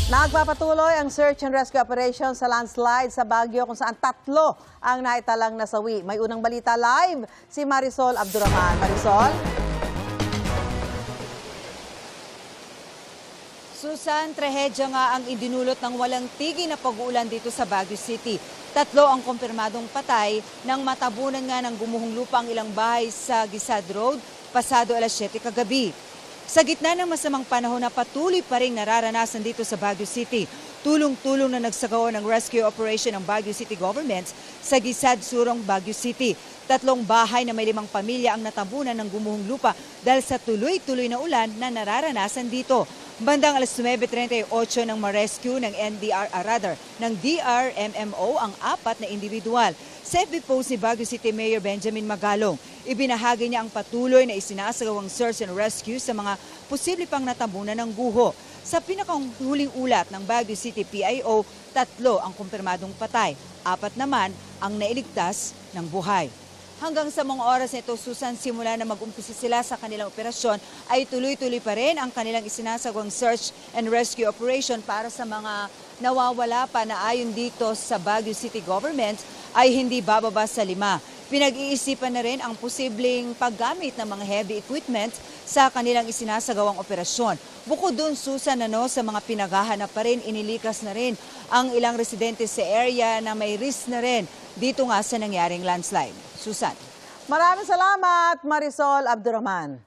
Nagpapatuloy ang search and rescue operation sa landslide sa Baguio kung saan 3 ang naitalang nasawi. May unang balita live si Marisol Abdurrahman. Marisol? Susan, trahedya nga ang idinulot ng walang tigil na pag-uulan dito sa Baguio City. 3 ang kumpirmadong patay nang matabunan nga ng gumuhong lupa ang ilang bahay sa Gisad Road pasado alas 7 kagabi. Sa gitna ng masamang panahon na patuloy pa rin nararanasan dito sa Baguio City, tulong-tulong na nagsagawa ng rescue operation ng Baguio City Government sa Gisad Surong, Baguio City. 3 bahay na may 5 pamilya ang natabunan ng gumuhong lupa dahil sa tuloy-tuloy na ulan na nararanasan dito. Bandang alas 9:38 ng ma-rescue ng ng DRMMO ang 4 na individual. Sa FB post ni Baguio City Mayor Benjamin Magalong, ibinahagi niya ang patuloy na isinasagawang search and rescue sa mga posible pang natabunan ng guho. Sa pinakahuling ulat ng Baguio City PIO, 3 ang kumpirmadong patay, 4 naman ang nailigtas ng buhay. Hanggang sa mga oras na ito, Susan, simula na mag-umpisa sila sa kanilang operasyon, ay tuloy-tuloy pa rin ang kanilang isinasagawang search and rescue operation para sa mga nawawala pa na ayon dito sa Baguio City Government ay hindi bababa sa 5. Pinag-iisipan na rin ang posibleng paggamit ng mga heavy equipment sa kanilang isinasagawang operasyon. Bukod dun, Susan, sa mga pinaghahanap pa rin, inilikas na rin ang ilang residente sa area na may risk na rin dito nga sa nangyaring landslide. Susan. Maraming salamat, Marisol Abdurrahman.